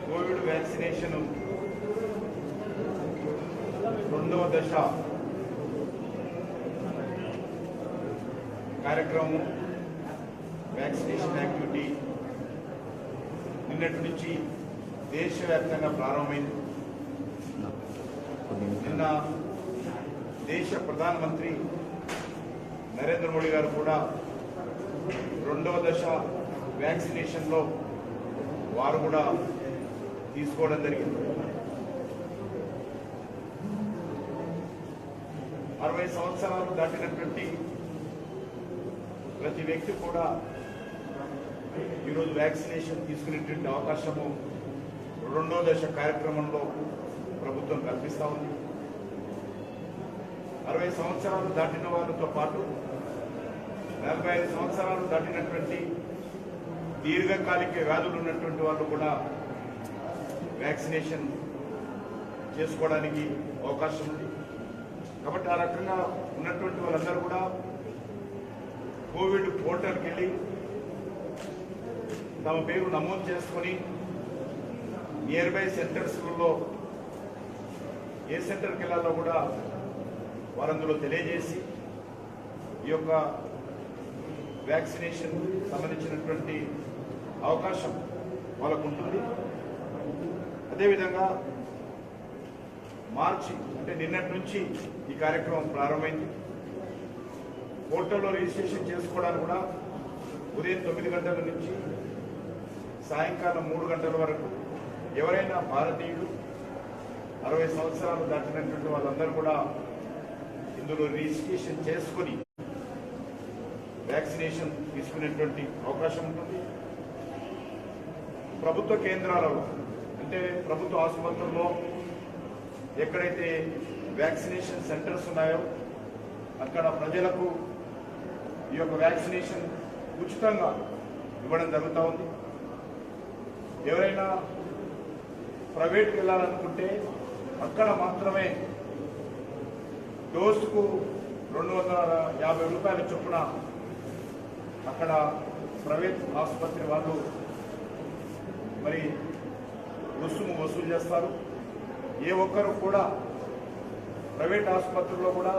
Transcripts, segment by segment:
Covid vaccination రెండవ దశ కార్యక్రమం వ్యాక్సినేషన్ యాక్టివిటీ నిన్నటి నుంచి దేశవ్యాప్తంగా ప్రారంభమైంది. నిన్న దేశ ప్రధానమంత్రి నరేంద్ర మోడీ గారు కూడా రెండవ దశ వ్యాక్సినేషన్లో వారు కూడా తీసుకోవడం జరిగింది. 60 సంవత్సరాలు దాటినటువంటి ప్రతి వ్యక్తి కూడా ఈరోజు వ్యాక్సినేషన్ తీసుకునేటువంటి అవకాశము రెండో దశ కార్యక్రమంలో ప్రభుత్వం కల్పిస్తూ ఉంది. 60 సంవత్సరాలు దాటిన వారితో పాటు 45 సంవత్సరాలు దాటినటువంటి దీర్ఘకాలిక వ్యాధులు ఉన్నటువంటి వాళ్ళు కూడా వ్యాక్సినేషన్ చేసుకోవడానికి అవకాశం ఉంది. కాబట్టి ఆ రకంగా ఉన్నటువంటి వాళ్ళందరూ కూడా కోవిడ్ పోర్టల్కి వెళ్ళి తమ పేరు నమోదు చేసుకొని నియర్ బై సెంటర్స్లో ఏ సెంటర్కి వెళ్ళాలో కూడా వారందులో తెలియజేసి ఈ యొక్క వ్యాక్సినేషన్ సంబంధించినటువంటి అవకాశం వాళ్ళకు ఉంటుంది. అదేవిధంగా మార్చి అంటే నిన్నటి నుంచి ఈ కార్యక్రమం ప్రారంభమైంది. పోర్టల్లో రిజిస్ట్రేషన్ చేసుకోవడానికి కూడా ఉదయం 9 గంటల నుంచి సాయంకాలం 3 గంటల వరకు ఎవరైనా భారతీయులు 60 సంవత్సరాలు దాటినటువంటి వాళ్ళందరూ కూడా ఇందులో రిజిస్ట్రేషన్ చేసుకుని వ్యాక్సినేషన్ తీసుకునేటువంటి అవకాశం ఉంటుంది. ప్రభుత్వ కేంద్రాలలో అంటే ప్రభుత్వ ఆసుపత్రుల్లో ఎక్కడైతే వ్యాక్సినేషన్ సెంటర్స్ ఉన్నాయో అక్కడ ప్రజలకు ఈ యొక్క వ్యాక్సినేషన్ ఉచితంగా ఇవ్వడం జరుగుతూ ఉంది. ఎవరైనా ప్రైవేట్కి వెళ్ళాలనుకుంటే అక్కడ మాత్రమే డోసుకు 250 రూపాయల చొప్పున అక్కడ ప్రైవేట్ ఆసుపత్రి వాళ్ళు మరి రుసుము వసూలు చేస్తారు. ఏ ఒక్కరు కూడా ప్రైవేట్ ఆసుపత్రుల్లో కూడా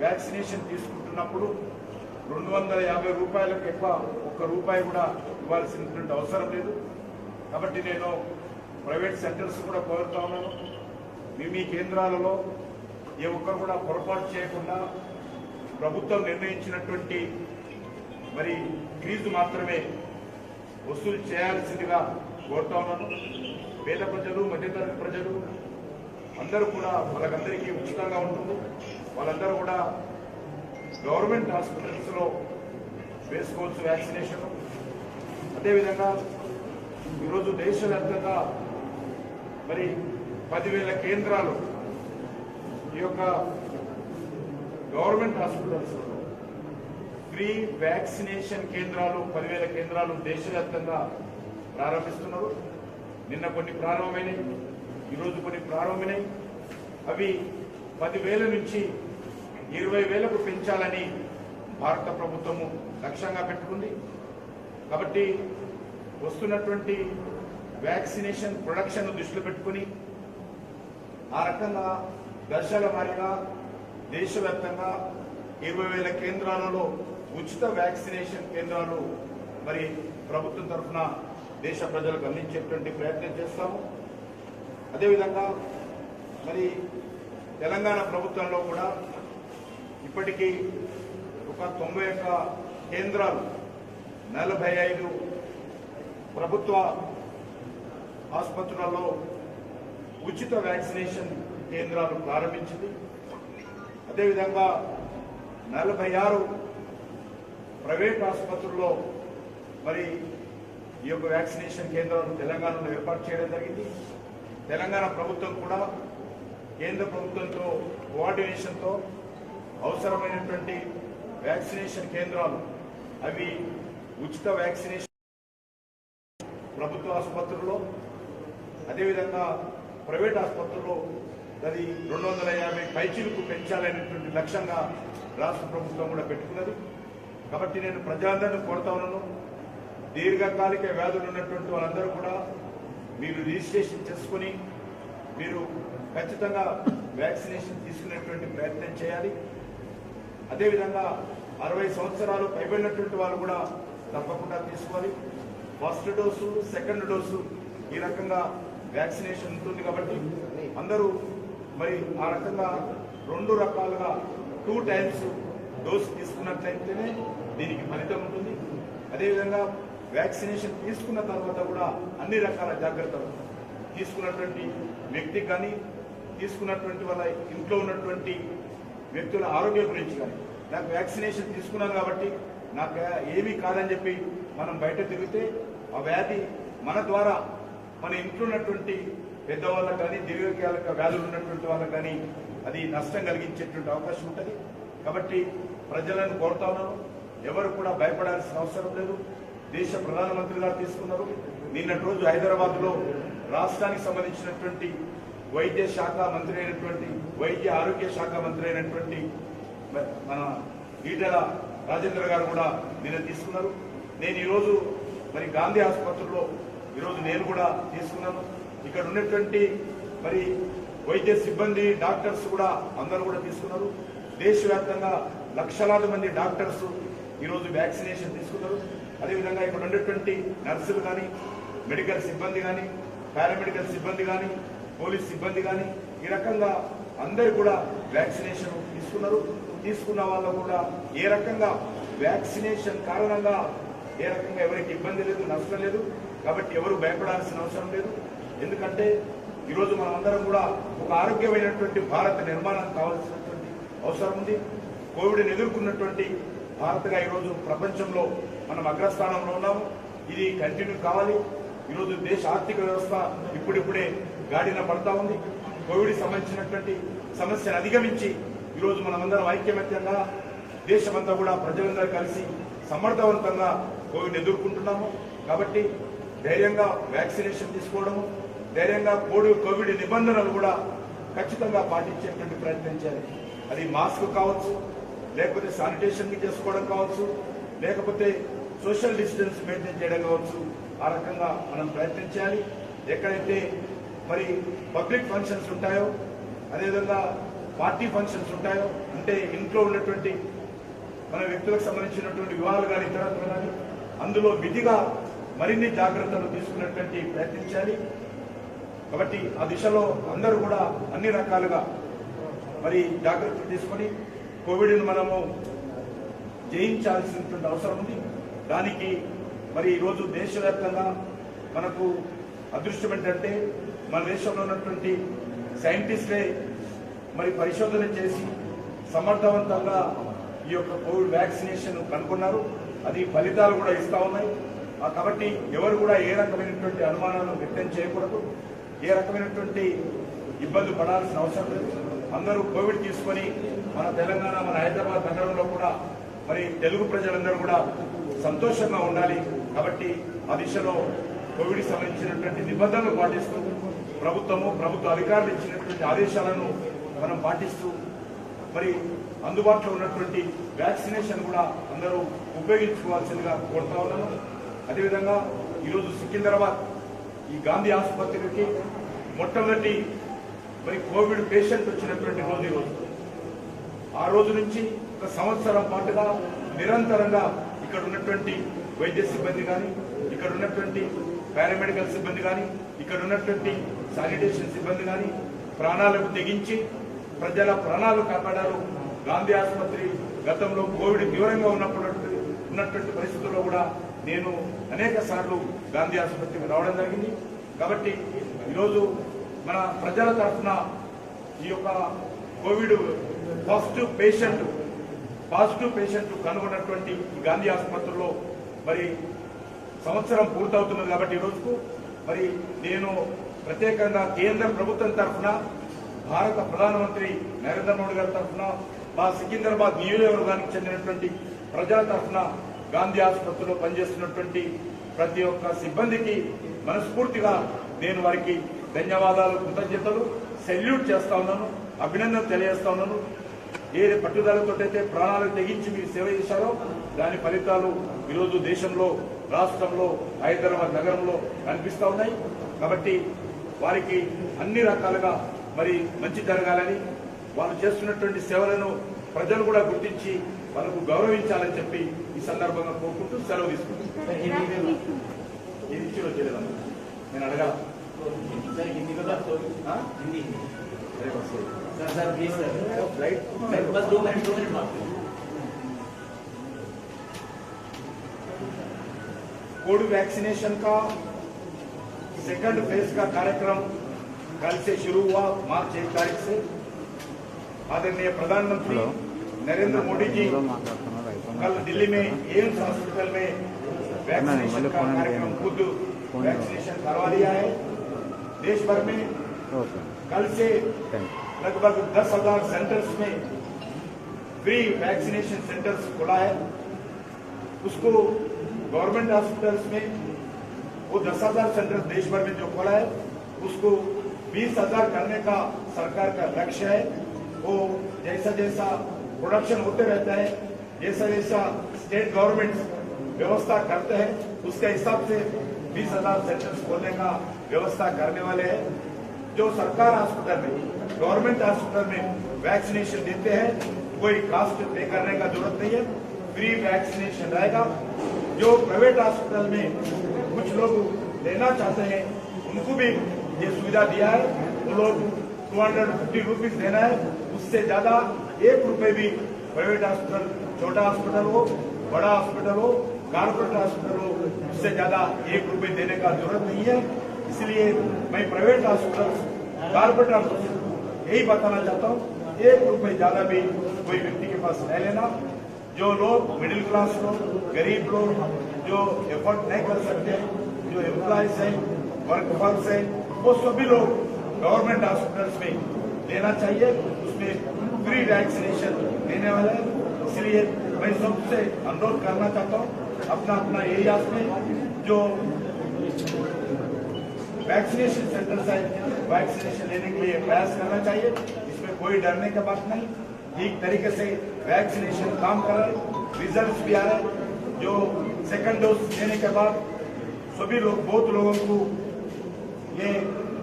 వ్యాక్సినేషన్ తీసుకుంటున్నప్పుడు 250 రూపాయలకు ఎక్కువ ₹1 కూడా ఇవ్వాల్సినటువంటి అవసరం లేదు. కాబట్టి నేను ప్రైవేట్ సెంటర్స్ కూడా కోరుతా ఉన్నాను, మీ కేంద్రాలలో ఏ ఒక్కరు కూడా పొరపాటు చేయకుండా ప్రభుత్వం నిర్ణయించినటువంటి మరి ఫీజు మాత్రమే వసూలు చేయాల్సిందిగా కోరుతా ఉన్నాను. పేద ప్రజలు మధ్యతరగతి ప్రజలు అందరూ కూడా వాళ్ళకందరికీ ఉచితంగా ఉంటుంది. వాళ్ళందరూ కూడా గవర్నమెంట్ హాస్పిటల్స్లో వేసుకోవచ్చు వ్యాక్సినేషన్. అదేవిధంగా ఈరోజు దేశవ్యాప్తంగా మరి 10,000 కేంద్రాలు ఈ యొక్క గవర్నమెంట్ హాస్పిటల్స్లో ఫ్రీ వ్యాక్సినేషన్ కేంద్రాలు 10,000 కేంద్రాలు దేశవ్యాప్తంగా ప్రారంభిస్తున్నారు. నిన్న కొన్ని ప్రారంభమైనాయి, ఈరోజు కొన్ని ప్రారంభమైనాయి. అవి 10,000 నుంచి 20,000కు పెంచాలని భారత ప్రభుత్వము లక్ష్యంగా పెట్టుకుంది. కాబట్టి వస్తున్నటువంటి వ్యాక్సినేషన్ ప్రొడక్షన్ దృష్టిలో పెట్టుకుని ఆ రకంగా దశల వారీగా దేశవ్యాప్తంగా 20,000 కేంద్రాలలో ఉచిత వ్యాక్సినేషన్ కేంద్రాలు మరి ప్రభుత్వం తరఫున దేశ ప్రజలకు అందించేటువంటి ప్రయత్నం చేస్తాము. అదేవిధంగా మరి తెలంగాణ ప్రభుత్వంలో కూడా ఇప్పటికీ ఒక 91 కేంద్రాలు 45 ప్రభుత్వ ఆసుపత్రులలో ఉచిత వ్యాక్సినేషన్ కేంద్రాలు ప్రారంభించింది. అదేవిధంగా 46 ప్రైవేట్ ఆసుపత్రుల్లో మరి ఈ యొక్క వ్యాక్సినేషన్ కేంద్రాలను తెలంగాణలో ఏర్పాటు చేయడం జరిగింది. తెలంగాణ ప్రభుత్వం కూడా కేంద్ర ప్రభుత్వంతో కోఆర్డినేషన్తో అవసరమైనటువంటి వ్యాక్సినేషన్ కేంద్రాలు అవి ఉచిత వ్యాక్సినేషన్ ప్రభుత్వ ఆసుపత్రుల్లో అదేవిధంగా ప్రైవేట్ ఆసుపత్రుల్లో అది 250 పైచీలకు పెంచాలనేటువంటి లక్ష్యంగా రాష్ట్ర ప్రభుత్వం కూడా పెట్టుకున్నది. కాబట్టి నేను ప్రజలందరినీ కోరుతా ఉన్నాను, దీర్ఘకాలిక వ్యాధులు ఉన్నటువంటి వాళ్ళందరూ కూడా మీరు రిజిస్ట్రేషన్ చేసుకుని మీరు ఖచ్చితంగా వ్యాక్సినేషన్ తీసుకునేటువంటి ప్రయత్నం చేయాలి. అదేవిధంగా 60 సంవత్సరాలు పైబడినటువంటి వాళ్ళు కూడా తప్పకుండా తీసుకోవాలి. ఫస్ట్ డోసు, సెకండ్ డోసు ఈ రకంగా వ్యాక్సినేషన్ ఉంటుంది కాబట్టి అందరూ మరి ఆ రకంగా 2 రకాలుగా 2 టైమ్స్ డోసు తీసుకున్నట్లయితేనే దీనికి ఫలితం ఉంటుంది. అదేవిధంగా వ్యాక్సినేషన్ తీసుకున్న తర్వాత కూడా అన్ని రకాల జాగ్రత్తలు తీసుకున్నటువంటి వ్యక్తికి కానీ తీసుకున్నటువంటి వాళ్ళ ఇంట్లో ఉన్నటువంటి వ్యక్తుల ఆరోగ్యం గురించి కానీ, నాకు వ్యాక్సినేషన్ తీసుకున్నాను కాబట్టి నాకు ఏమీ కాదని చెప్పి మనం బయట తిరిగితే ఆ వ్యాధి మన ద్వారా మన ఇంట్లో ఉన్నటువంటి పెద్దవాళ్ళకు కానీ దీర్ఘకాలిక వ్యాధులు ఉన్నటువంటి వాళ్ళకు కానీ అది నష్టం కలిగించేటువంటి అవకాశం ఉంటుంది. కాబట్టి ప్రజలను కోరుతా ఉన్నాను, ఎవరు కూడా భయపడాల్సిన అవసరం లేదు. దేశ ప్రధానమంత్రి గారు తీసుకున్నారు. నిన్నటి రోజు హైదరాబాద్లో రాష్ట్రానికి సంబంధించినటువంటి వైద్య ఆరోగ్య శాఖ మంత్రి అయినటువంటి మన ఈటెల రాజేంద్ర గారు కూడా నిన్న తీసుకున్నారు. నేను ఈరోజు మరి గాంధీ ఆసుపత్రిలో ఈరోజు నేను కూడా తీసుకున్నాను. ఇక్కడ ఉన్నటువంటి మరి వైద్య సిబ్బంది, డాక్టర్స్ కూడా అందరూ కూడా తీసుకున్నారు. దేశవ్యాప్తంగా లక్షలాది మంది డాక్టర్స్ ఈరోజు వ్యాక్సినేషన్ తీసుకున్నారు. అదేవిధంగా ఇక్కడ ఉన్నటువంటి నర్సులు కానీ, మెడికల్ సిబ్బంది కానీ, పారామెడికల్ సిబ్బంది కానీ, పోలీస్ సిబ్బంది కానీ ఈ రకంగా అందరూ కూడా వ్యాక్సినేషన్ తీసుకున్నారు. తీసుకున్న వాళ్ళు కూడా ఏ రకంగా వ్యాక్సినేషన్ కారణంగా ఏ రకంగా ఎవరికి ఇబ్బంది లేదు, నష్టం లేదు. కాబట్టి ఎవరు భయపడాల్సిన అవసరం లేదు. ఎందుకంటే ఈరోజు మనం అందరం కూడా ఒక ఆరోగ్యమైనటువంటి భారత నిర్మాణం కావాల్సినటువంటి అవసరం ఉంది. కోవిడ్ని ఎదుర్కొన్నటువంటి భారత్గా ఈరోజు ప్రపంచంలో మనం అగ్రస్థానంలో ఉన్నాము. ఇది కంటిన్యూ కావాలి. ఈరోజు దేశ ఆర్థిక వ్యవస్థ ఇప్పుడిప్పుడే గాడిన పడతా ఉంది. కోవిడ్ సంబంధించినటువంటి సమస్యను అధిగమించి ఈరోజు మనమందరం ఐక్యమత్యంగా దేశమంతా కూడా ప్రజలందరూ కలిసి సమర్థవంతంగా కోవిడ్ ఎదుర్కొంటున్నాము. కాబట్టి ధైర్యంగా వ్యాక్సినేషన్ తీసుకోవడము, ధైర్యంగా కోవిడ్ నిబంధనలు కూడా ఖచ్చితంగా పాటించేటువంటి ప్రయత్నం చేయాలి. అది మాస్క్ కావచ్చు, లేకపోతే శానిటేషన్ చేసుకోవడం కావచ్చు, లేకపోతే సోషల్ డిస్టెన్స్ మెయింటైన్ చేయడం కావచ్చు. ఆ రకంగా మనం ప్రయత్నం చేయాలి. ఎక్కడైతే మరి పబ్లిక్ ఫంక్షన్స్ ఉంటాయో, అదేవిధంగా పార్టీ ఫంక్షన్స్ ఉంటాయో, అంటే ఇంట్లో ఉన్నటువంటి మన వ్యక్తులకు సంబంధించినటువంటి వివాహాలు కానీ ఇతరత్ర కానీ అందులో విధిగా మరిన్ని జాగ్రత్తలు తీసుకున్నటువంటి ప్రయత్నించాలి. కాబట్టి ఆ దిశలో అందరూ కూడా అన్ని రకాలుగా మరి జాగ్రత్తలు తీసుకొని కోవిడ్ను మనము జయించాల్సినటువంటి అవసరం ఉంది. దానికి మరి ఈరోజు దేశవ్యాప్తంగా మనకు అదృష్టం ఏంటంటే మన దేశంలో ఉన్నటువంటి సైంటిస్టులే మరి పరిశోధన చేసి సమర్థవంతంగా ఈ యొక్క కోవిడ్ వ్యాక్సినేషన్ కనుగొన్నారు. అది ఫలితాలు కూడా ఇస్తా ఉన్నాయి. కాబట్టి ఎవరు కూడా ఏ రకమైనటువంటి అనుమానాలు వ్యక్తం చేయకూడదు, ఏ రకమైనటువంటి ఇబ్బంది పడాల్సిన అవసరం లేదు. అందరూ కోవిడ్ తీసుకొని మన తెలంగాణ, మన హైదరాబాద్ నగరంలో కూడా మరి తెలుగు ప్రజలందరూ కూడా సంతోషంగా ఉండాలి. కాబట్టి ఆ దిశలో కోవిడ్కి సంబంధించినటువంటి నిబంధనలు పాటిస్తూ ప్రభుత్వ అధికారులు ఇచ్చినటువంటి ఆదేశాలను మనం పాటిస్తూ మరి అందుబాటులో ఉన్నటువంటి వ్యాక్సినేషన్ కూడా అందరూ ఉపయోగించుకోవాల్సిందిగా కోరుతా ఉన్నాను. అదేవిధంగా ఈరోజు సికింద్రాబాద్ ఈ గాంధీ ఆసుపత్రికి మొట్టమొదటి మరి కోవిడ్ పేషెంట్ వచ్చినటువంటి రోజు ఈరోజు. ఆ రోజు నుంచి 1 సంవత్సరం పాటుగా నిరంతరంగా ఇక్కడ ఉన్నటువంటి వైద్య సిబ్బంది కానీ, ఇక్కడ ఉన్నటువంటి పారామెడికల్ సిబ్బంది కానీ, ఇక్కడ ఉన్నటువంటి శానిటేషన్ సిబ్బంది కానీ ప్రాణాలకు తెగించి ప్రజల ప్రాణాలు కాపాడారు. గాంధీ ఆసుపత్రి గతంలో కోవిడ్ తీవ్రంగా ఉన్నటువంటి పరిస్థితుల్లో కూడా నేను అనేక సార్లు గాంధీ ఆసుపత్రికి రావడం జరిగింది. కాబట్టి ఈరోజు మన ప్రజల తరఫున ఈ యొక్క కోవిడ్ పాజిటివ్ పేషెంట్ కనుగొన్నటువంటి గాంధీ ఆసుపత్రిలో మరి సంవత్సరం పూర్తవుతున్నది. కాబట్టి ఈ రోజుకు మరి నేను ప్రత్యేకంగా కేంద్ర ప్రభుత్వం తరఫున, భారత ప్రధానమంత్రి నరేంద్ర మోడీ గారి తరఫున, మా సికింద్రాబాద్ నియోజకవర్గానికి చెందినటువంటి ప్రజల తరఫున గాంధీ ఆసుపత్రిలో పనిచేస్తున్నటువంటి ప్రతి ఒక్క సిబ్బందికి మనస్ఫూర్తిగా నేను వారికి ధన్యవాదాలు, కృతజ్ఞతలు, సెల్యూట్ చేస్తా ఉన్నాను, అభినందన తెలియజేస్తా ఉన్నాను. ఏ పట్టుదలతోటైతే ప్రాణాలకు తెగించి మీరు సేవ చేశారో దాని ఫలితాలు ఈరోజు దేశంలో, రాష్ట్రంలో, హైదరాబాద్ నగరంలో కనిపిస్తూ ఉన్నాయి. కాబట్టి వారికి అన్ని రకాలుగా మరి మంచి జరగాలని, వాళ్ళు చేస్తున్నటువంటి సేవలను ప్రజలు కూడా గుర్తించి వాళ్ళకు గౌరవించాలని చెప్పి ఈ సందర్భంగా కోరుకుంటూ సెలవు తీసుకుంటున్నాను. ఇది ఇచ్చి వచ్చేలేదమ్మా, నేను అడగాల. हिंदी का हाँ? हिंदी अरे बस सर प्लीज सर फ्लाइट बस 2 मिनट बात कोविड वैक्सीनेशन का सेकंड फेज का कार्यक्रम कल से शुरू हुआ, मार्च 1 तारीख से। आदरणीय प्रधानमंत्री नरेंद्र मोदी जी कल दिल्ली में एम्स हॉस्पिटल में वैक्सीनेशन का कार्यक्रम खुद वैक्सीनेशन करवा दिया है। देश भर में कल से लगभग 10,000 सेंटर्स में फ्री वैक्सीनेशन सेंटर्स खोला है। उसको गवर्नमेंट हॉस्पिटल्स में वो 10,000 सेंटर्स देश भर में जो खोला है उसको 20,000 करने का सरकार का लक्ष्य है। वो जैसा जैसा प्रोडक्शन होते रहता है, जैसा जैसा स्टेट गवर्नमेंट व्यवस्था करते हैं उसके हिसाब से 20,000 सेंटर्स खोलने का व्यवस्था करने वाले हैं। जो सरकार हॉस्पिटल में, गवर्नमेंट हॉस्पिटल में वैक्सीनेशन देते हैं कोई कास्ट पे करने का जरूरत नहीं है, फ्री वैक्सीनेशन रहेगा। जो प्राइवेट हॉस्पिटल में कुछ लोग लेना चाहते हैं उनको भी ये सुविधा दिया है। वो लोग 250 रुपीज देना है, उससे ज्यादा 1 रुपए भी प्राइवेट हॉस्पिटल, छोटा हॉस्पिटल हो, बड़ा हॉस्पिटल हो, कारपोरेट हॉस्पिटल हो, उससे ज्यादा 1 रुपए देने का जरूरत नहीं है। इसलिए मैं प्राइवेट हॉस्पिटल, कारपोरेट हॉस्पिटल यही बताना चाहता हूँ, 1 रुपए ज्यादा भी कोई व्यक्ति के पास नहीं लेना। जो लोग मिडिल क्लास लोग, गरीब लोग, जो एफर्ट नहीं कर सकते, जो एम्प्लॉयज हैं, वर्कफोर्स है, वो सभी लोग गवर्नमेंट हॉस्पिटल्स में लेना चाहिए। उसमें फ्री वैक्सीनेशन देने वाले हैं। इसलिए मैं सबसे अनुरोध करना चाहता हूँ, अपना अपना एरियाज में जो वैक्सीनेशन सेंटर्स है वैक्सीनेशन लेने के लिए प्रयास करना चाहिए। इसमें कोई डरने की बात नहीं, ठीक तरीके से वैक्सीनेशन काम कर रहे, रिजल्ट भी आ रहे। जो सेकंड डोज लेने के बाद सभी लोग, बहुत लोगों को ये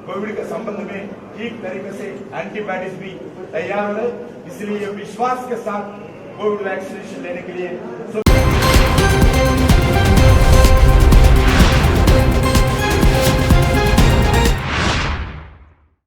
कोविड के संबंध में ठीक तरीके से एंटीबॉडीज भी तैयार हो रहे। इसलिए विश्वास के साथ कोविड वैक्सीनेशन लेने के लिए